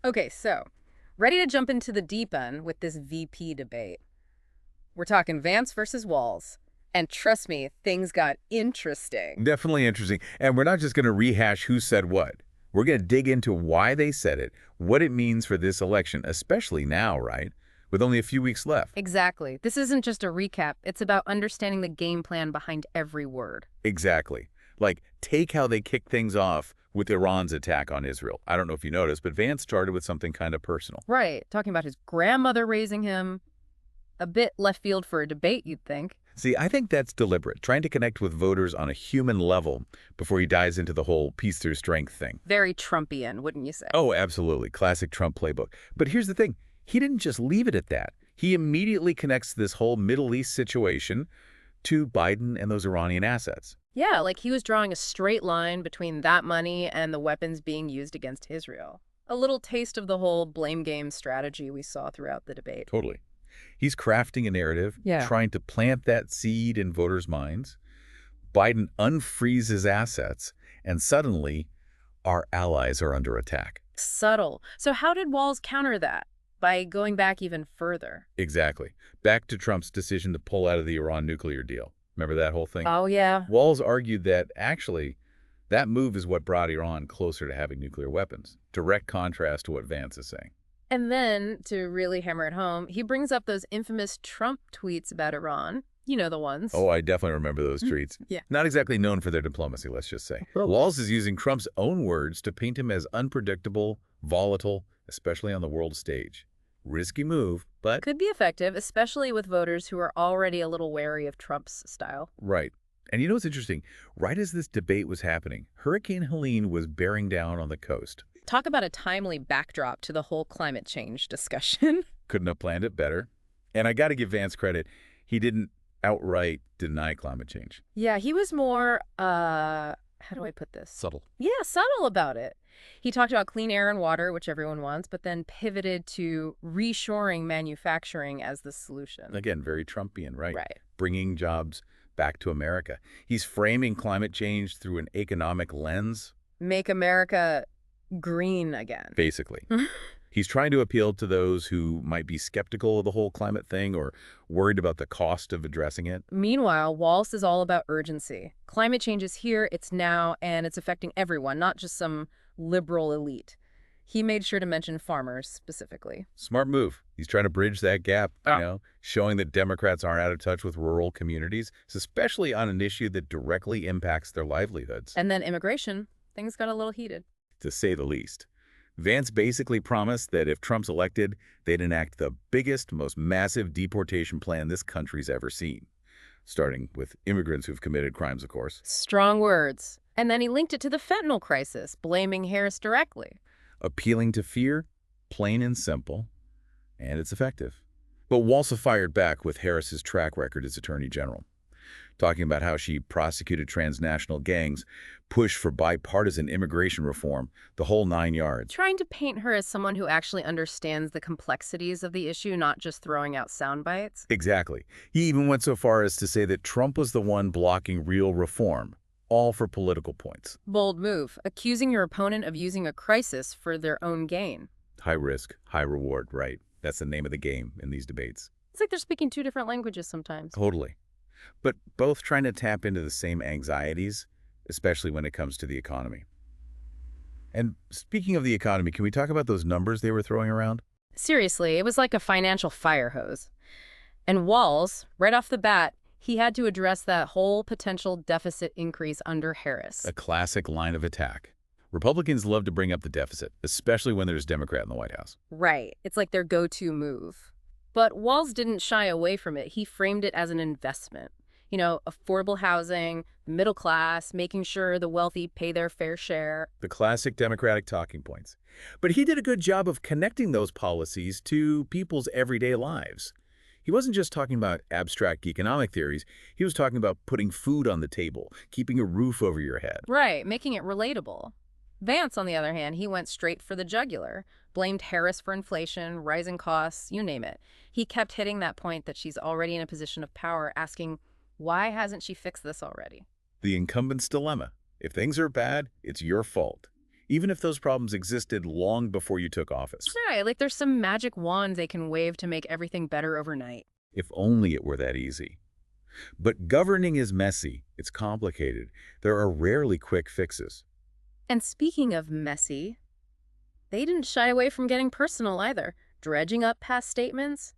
Okay, so ready to jump into the deep end with this VP debate. We're talking Vance versus Walz. And trust me, things got interesting. Definitely interesting. And we're not just going to rehash who said what. We're going to dig into why they said it, what it means for this election, especially now, right? With only a few weeks left. Exactly. This isn't just a recap, it's about understanding the game plan behind every word. Exactly. Like, take how they kicked things off with Iran's attack on Israel. I don't know if you noticed, but Vance started with something kind of personal. Right, talking about his grandmother raising him. A bit left field for a debate, you'd think. See, I think that's deliberate, trying to connect with voters on a human level before he dives into the whole peace through strength thing. Very Trumpian, wouldn't you say? Oh, absolutely. Classic Trump playbook. But here's the thing. He didn't just leave it at that. He immediately connects this whole Middle East situation to Biden and those Iranian assets. Yeah, like he was drawing a straight line between that money and the weapons being used against Israel. A little taste of the whole blame game strategy we saw throughout the debate. Totally. He's crafting a narrative, Yeah. trying to plant that seed in voters' minds. Biden unfreezes assets, and suddenly our allies are under attack. Subtle. So how did Walz counter that? By going back even further. Exactly. Back to Trump's decision to pull out of the Iran nuclear deal. Remember that whole thing? Oh, yeah. Walz argued that, actually, that move is what brought Iran closer to having nuclear weapons. Direct contrast to what Vance is saying. And then, to really hammer it home, he brings up those infamous Trump tweets about Iran. You know the ones. Oh, I definitely remember those tweets. Yeah. Not exactly known for their diplomacy, let's just say. Oh. Walz is using Trump's own words to paint him as unpredictable, volatile, especially on the world stage. Risky move, but... Could be effective, especially with voters who are already a little wary of Trump's style. Right. And you know what's interesting? Right as this debate was happening, Hurricane Helene was bearing down on the coast. Talk about a timely backdrop to the whole climate change discussion. Couldn't have planned it better. And I got to give Vance credit. He didn't outright deny climate change. Yeah, he was more, how do I put this? Subtle. Yeah, subtle about it. He talked about clean air and water, which everyone wants, but then pivoted to reshoring manufacturing as the solution. Again, very Trumpian, right? Right. Bringing jobs back to America. He's framing climate change through an economic lens. Make America green again. Basically. He's trying to appeal to those who might be skeptical of the whole climate thing or worried about the cost of addressing it. Meanwhile, Walz is all about urgency. Climate change is here, it's now, and it's affecting everyone, not just some liberal elite. He made sure to mention farmers specifically. Smart move. He's trying to bridge that gap, showing that Democrats aren't out of touch with rural communities, especially on an issue that directly impacts their livelihoods. And then immigration. Things got a little heated. To say the least. Vance basically promised that if Trump's elected, they'd enact the biggest, most massive deportation plan this country's ever seen. Starting with immigrants who've committed crimes, of course. Strong words. And then he linked it to the fentanyl crisis, blaming Harris directly. Appealing to fear, plain and simple, and it's effective. But Walz fired back with Harris's track record as Attorney General, talking about how she prosecuted transnational gangs, pushed for bipartisan immigration reform, the whole 9 yards. Trying to paint her as someone who actually understands the complexities of the issue, not just throwing out sound bites. Exactly. He even went so far as to say that Trump was the one blocking real reform, all for political points. Bold move, accusing your opponent of using a crisis for their own gain. High risk, high reward, right? That's the name of the game in these debates. It's like they're speaking two different languages sometimes. Totally. But both trying to tap into the same anxieties, especially when it comes to the economy. And speaking of the economy, can we talk about those numbers they were throwing around? Seriously, it was like a financial fire hose. And Walz, right off the bat, he had to address that whole potential deficit increase under Harris. A classic line of attack. Republicans love to bring up the deficit, especially when there's a Democrat in the White House. Right. It's like their go-to move. But Walz didn't shy away from it. He framed it as an investment. You know, affordable housing, middle class, making sure the wealthy pay their fair share. The classic Democratic talking points. But he did a good job of connecting those policies to people's everyday lives. He wasn't just talking about abstract economic theories. He was talking about putting food on the table, keeping a roof over your head. Right, making it relatable. Vance, on the other hand, he went straight for the jugular, blamed Harris for inflation, rising costs, you name it. He kept hitting that point that she's already in a position of power, asking, why hasn't she fixed this already? The incumbent's dilemma. If things are bad, it's your fault. even if those problems existed long before you took office. Right, like there's some magic wand they can wave to make everything better overnight. If only it were that easy. But governing is messy. It's complicated. There are rarely quick fixes. And speaking of messy, they didn't shy away from getting personal either, dredging up past statements,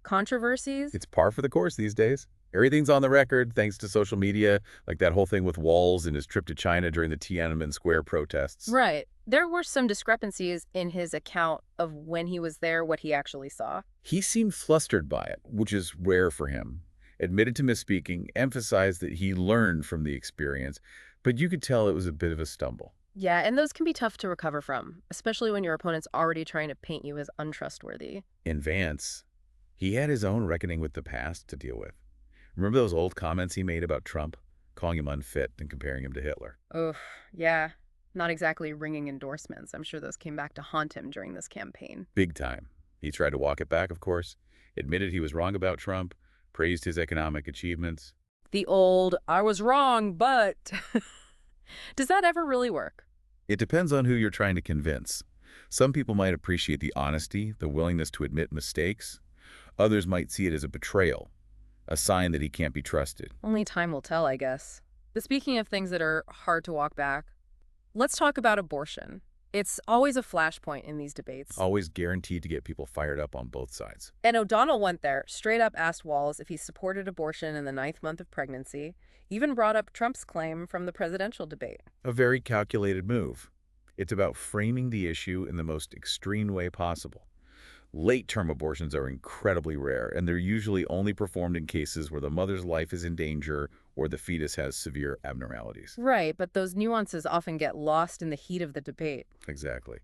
controversies. It's par for the course these days. Everything's on the record thanks to social media, like that whole thing with Walz and his trip to China during the Tiananmen Square protests. Right. There were some discrepancies in his account of when he was there, what he actually saw. He seemed flustered by it, which is rare for him. Admitted to misspeaking, emphasized that he learned from the experience, but you could tell it was a bit of a stumble. Yeah, and those can be tough to recover from, especially when your opponent's already trying to paint you as untrustworthy. In Vance, he had his own reckoning with the past to deal with. Remember those old comments he made about Trump, calling him unfit and comparing him to Hitler? Oof, yeah. Not exactly ringing endorsements. I'm sure those came back to haunt him during this campaign. Big time. He tried to walk it back, of course, admitted he was wrong about Trump, praised his economic achievements. The old, I was wrong, but... Does that ever really work? It depends on who you're trying to convince. Some people might appreciate the honesty, the willingness to admit mistakes. Others might see it as a betrayal, a sign that he can't be trusted. Only time will tell, I guess. But speaking of things that are hard to walk back, let's talk about abortion. It's always a flashpoint in these debates. Always guaranteed to get people fired up on both sides. And O'Donnell went there, straight up asked Walz if he supported abortion in the 9th month of pregnancy, even brought up Trump's claim from the presidential debate. A very calculated move. It's about framing the issue in the most extreme way possible. Late-term abortions are incredibly rare, and they're usually only performed in cases where the mother's life is in danger or the fetus has severe abnormalities. Right, but those nuances often get lost in the heat of the debate. Exactly.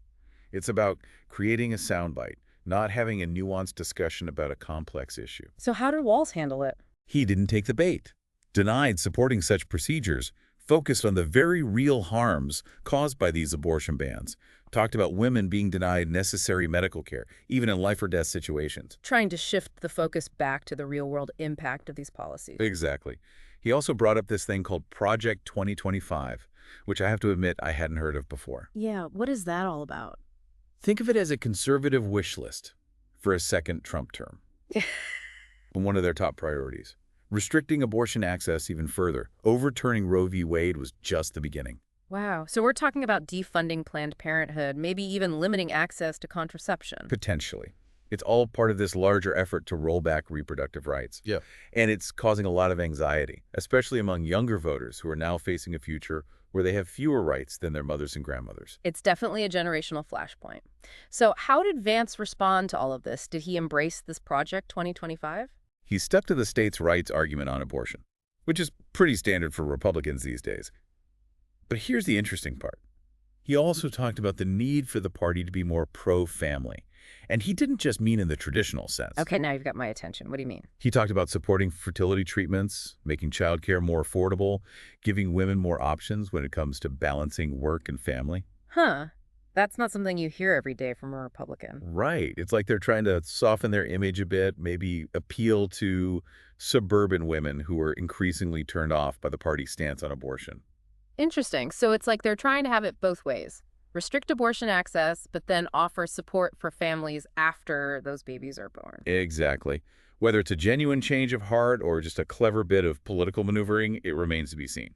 It's about creating a soundbite, not having a nuanced discussion about a complex issue. So how did Walz handle it? He didn't take the bait, denied supporting such procedures, focused on the very real harms caused by these abortion bans, talked about women being denied necessary medical care, even in life-or-death situations. Trying to shift the focus back to the real-world impact of these policies. Exactly. He also brought up this thing called Project 2025, which I have to admit I hadn't heard of before. Yeah, what is that all about? Think of it as a conservative wish list for a second Trump term. One of their top priorities. Restricting abortion access even further, overturning Roe v. Wade was just the beginning. Wow, so we're talking about defunding Planned Parenthood, maybe even limiting access to contraception. Potentially. It's all part of this larger effort to roll back reproductive rights. Yeah. And it's causing a lot of anxiety, especially among younger voters who are now facing a future where they have fewer rights than their mothers and grandmothers. It's definitely a generational flashpoint. So how did Vance respond to all of this? Did he embrace this Project 2025? He stepped to the states' rights argument on abortion, which is pretty standard for Republicans these days. But here's the interesting part. He also talked about the need for the party to be more pro-family. And he didn't just mean in the traditional sense. Okay, now you've got my attention. What do you mean? He talked about supporting fertility treatments, making childcare more affordable, giving women more options when it comes to balancing work and family. Huh. That's not something you hear every day from a Republican. Right. It's like they're trying to soften their image a bit, maybe appeal to suburban women who are increasingly turned off by the party's stance on abortion. Interesting. So it's like they're trying to have it both ways. Restrict abortion access, but then offer support for families after those babies are born. Exactly. Whether it's a genuine change of heart or just a clever bit of political maneuvering, it remains to be seen.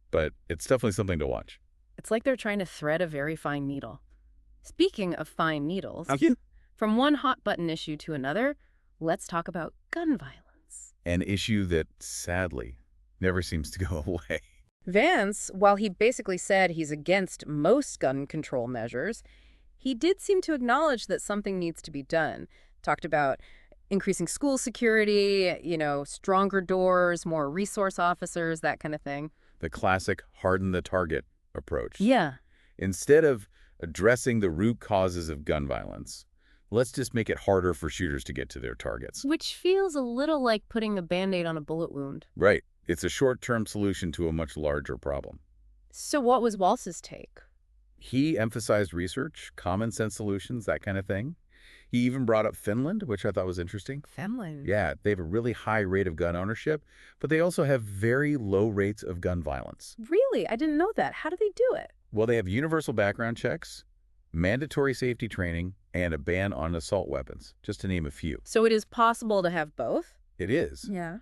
But it's definitely something to watch. It's like they're trying to thread a very fine needle. Speaking of fine needles, Thank you. From one hot-button issue to another, let's talk about gun violence. An issue that, sadly, never seems to go away. Vance, while he basically said he's against most gun control measures, he did seem to acknowledge that something needs to be done. Talked about increasing school security, stronger doors, more resource officers, that kind of thing. The classic harden the target approach. Yeah. Instead of addressing the root causes of gun violence, let's just make it harder for shooters to get to their targets. Which feels a little like putting a Band-Aid on a bullet wound. Right. It's a short-term solution to a much larger problem. So what was Walz's take? He emphasized research, common sense solutions, that kind of thing. He even brought up Finland, which I thought was interesting. Finland? Yeah, they have a really high rate of gun ownership, but they also have very low rates of gun violence. Really? I didn't know that. How do they do it? Well, they have universal background checks, mandatory safety training, and a ban on assault weapons, just to name a few. So it is possible to have both? It is, Yeah.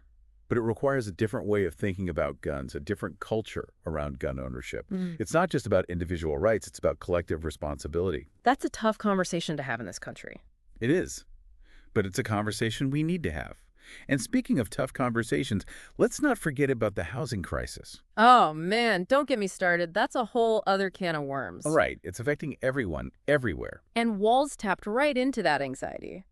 but it requires a different way of thinking about guns, a different culture around gun ownership. Mm. It's not just about individual rights, it's about collective responsibility. That's a tough conversation to have in this country. It is, but it's a conversation we need to have. And speaking of tough conversations, let's not forget about the housing crisis. Oh, man, don't get me started. That's a whole other can of worms. All right, it's affecting everyone, everywhere. And Walz tapped right into that anxiety.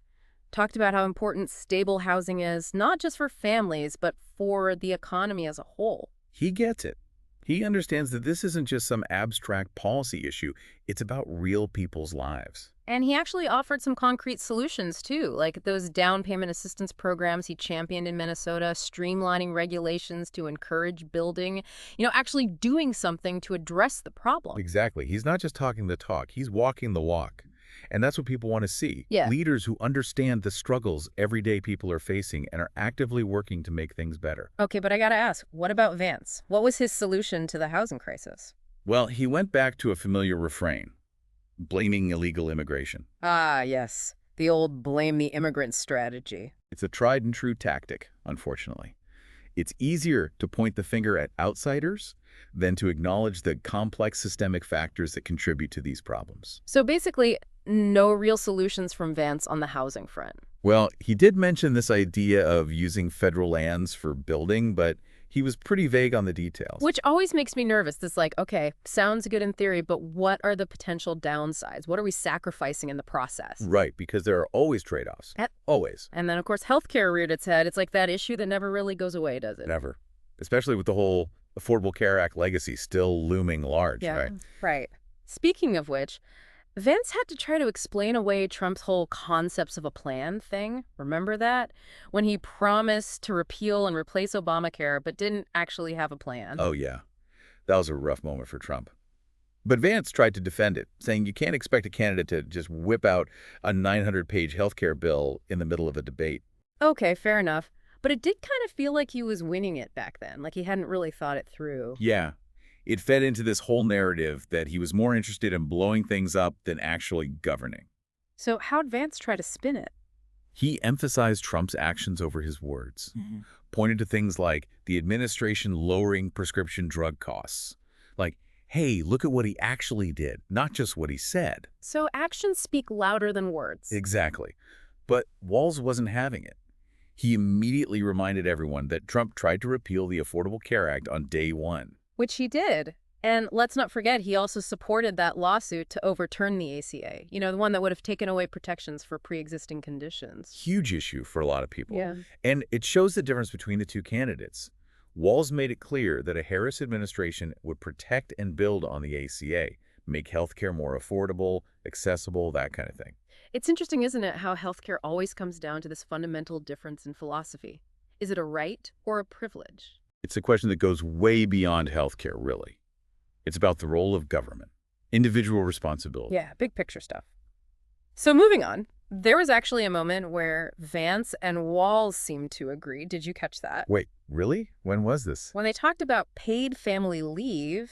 Talked about how important stable housing is, not just for families, but for the economy as a whole. He gets it. He understands that this isn't just some abstract policy issue. It's about real people's lives. And he actually offered some concrete solutions, too, like those down payment assistance programs he championed in Minnesota, streamlining regulations to encourage building, actually doing something to address the problem. Exactly. He's not just talking the talk. He's walking the walk. And that's what people want to see. Yeah. Leaders who understand the struggles everyday people are facing and are actively working to make things better. Okay, but I gotta ask, what about Vance? What was his solution to the housing crisis? Well, he went back to a familiar refrain, blaming illegal immigration. Ah, yes. The old blame the immigrant strategy. It's a tried and true tactic, unfortunately. It's easier to point the finger at outsiders than to acknowledge the complex systemic factors that contribute to these problems. So basically, no real solutions from Vance on the housing front. Well, he did mention this idea of using federal lands for building, but he was pretty vague on the details. Which always makes me nervous. It's like, okay, sounds good in theory, but what are the potential downsides? What are we sacrificing in the process? Right, because there are always trade-offs. Always. And then, of course, healthcare reared its head. It's like that issue that never really goes away, does it? Never. Especially with the whole Affordable Care Act legacy still looming large, Yeah, right? right. Speaking of which, Vance had to try to explain away Trump's whole concepts of a plan thing. Remember that? When he promised to repeal and replace Obamacare, but didn't actually have a plan. Oh, yeah. That was a rough moment for Trump. But Vance tried to defend it, saying you can't expect a candidate to just whip out a 900-page healthcare bill in the middle of a debate. Okay, fair enough. But it did kind of feel like he was winging it back then, like he hadn't really thought it through. Yeah. It fed into this whole narrative that he was more interested in blowing things up than actually governing. So how'd Vance try to spin it? He emphasized Trump's actions over his words, pointed to things like the administration lowering prescription drug costs. Like, hey, look at what he actually did, not just what he said. So actions speak louder than words. Exactly. But Walz wasn't having it. He immediately reminded everyone that Trump tried to repeal the Affordable Care Act on day one. Which he did. And let's not forget, he also supported that lawsuit to overturn the ACA. The one that would have taken away protections for pre-existing conditions. Huge issue for a lot of people. Yeah. And it shows the difference between the two candidates. Walz made it clear that a Harris administration would protect and build on the ACA, make healthcare more affordable, accessible, that kind of thing. It's interesting, isn't it, how healthcare always comes down to this fundamental difference in philosophy. Is it a right or a privilege? It's a question that goes way beyond healthcare, really. It's about the role of government, individual responsibility. Yeah, big picture stuff. So moving on, there was actually a moment where Vance and Walz seemed to agree. Did you catch that? Wait, really? When was this? When they talked about paid family leave,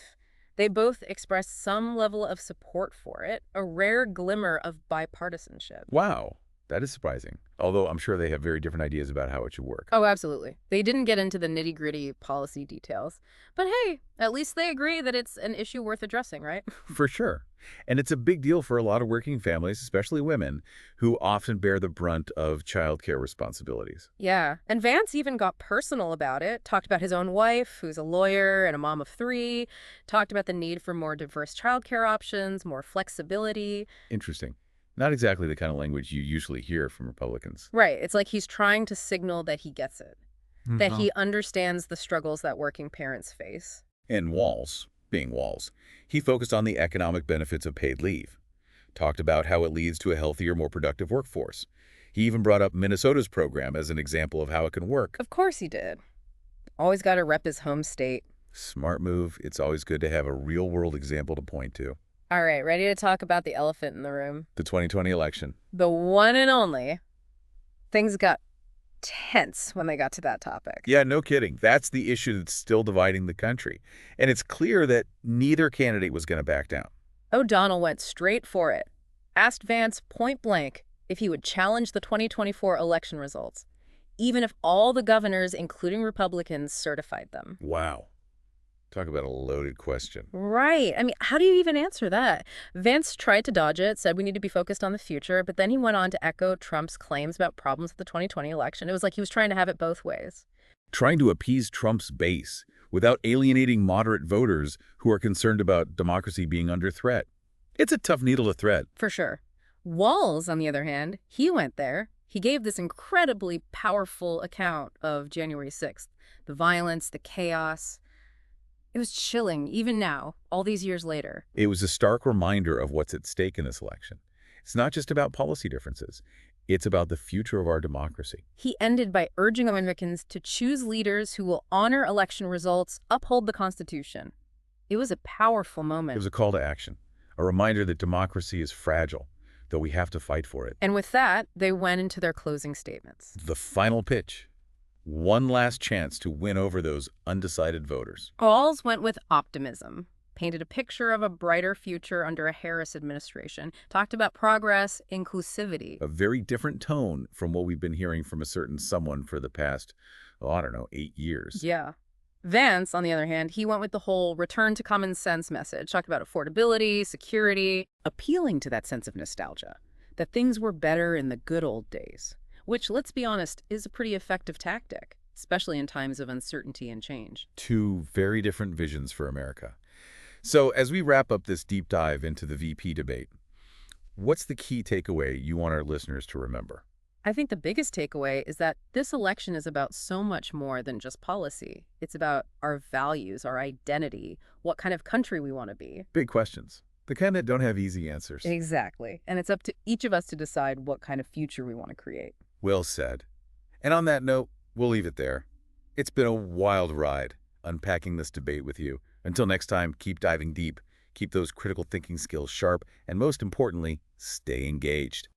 they both expressed some level of support for it, a rare glimmer of bipartisanship. Wow, that is surprising. Although I'm sure they have very different ideas about how it should work. Oh, absolutely. They didn't get into the nitty-gritty policy details. But hey, at least they agree that it's an issue worth addressing, right? For sure. And it's a big deal for a lot of working families, especially women, who often bear the brunt of childcare responsibilities. Yeah. And Vance even got personal about it, talked about his own wife, who's a lawyer and a mom of 3, talked about the need for more diverse childcare options, more flexibility. Interesting. Not exactly the kind of language you usually hear from Republicans. Right. It's like he's trying to signal that he gets it, that he understands the struggles that working parents face. And Walz, being Walz, he focused on the economic benefits of paid leave, talked about how it leads to a healthier, more productive workforce. He even brought up Minnesota's program as an example of how it can work. Of course he did. Always got to rep his home state. Smart move. It's always good to have a real-world example to point to. All right, ready to talk about the elephant in the room? The 2020 election. The one and only. Things got tense when they got to that topic. Yeah, no kidding. That's the issue that's still dividing the country. And it's clear that neither candidate was going to back down. O'Donnell went straight for it, asked Vance point blank if he would challenge the 2024 election results, even if all the governors, including Republicans, certified them. Wow. Talk about a loaded question. Right. I mean, how do you even answer that? Vance tried to dodge it, said we need to be focused on the future, but then he went on to echo Trump's claims about problems with the 2020 election. It was like he was trying to have it both ways. Trying to appease Trump's base without alienating moderate voters who are concerned about democracy being under threat. It's a tough needle to thread. For sure. Walz, on the other hand, he went there. He gave this incredibly powerful account of January 6th, the violence, the chaos. It was chilling, even now, all these years later. It was a stark reminder of what's at stake in this election. It's not just about policy differences. It's about the future of our democracy. He ended by urging Americans to choose leaders who will honor election results, uphold the Constitution. It was a powerful moment. It was a call to action, a reminder that democracy is fragile, though we have to fight for it. And with that, they went into their closing statements. The final pitch. One last chance to win over those undecided voters. Walz went with optimism, painted a picture of a brighter future under a Harris administration, talked about progress, inclusivity. A very different tone from what we've been hearing from a certain someone for the past, oh, I don't know, 8 years. Yeah. Vance, on the other hand, he went with the whole return to common sense message, talked about affordability, security, appealing to that sense of nostalgia, that things were better in the good old days, which, let's be honest, is a pretty effective tactic, especially in times of uncertainty and change. Two very different visions for America. So as we wrap up this deep dive into the VP debate, what's the key takeaway you want our listeners to remember? I think the biggest takeaway is that this election is about so much more than just policy. It's about our values, our identity, what kind of country we want to be. Big questions. The kind that don't have easy answers. Exactly. And it's up to each of us to decide what kind of future we want to create. Well said. And on that note, we'll leave it there. It's been a wild ride unpacking this debate with you. Until next time, keep diving deep, keep those critical thinking skills sharp, and most importantly, stay engaged.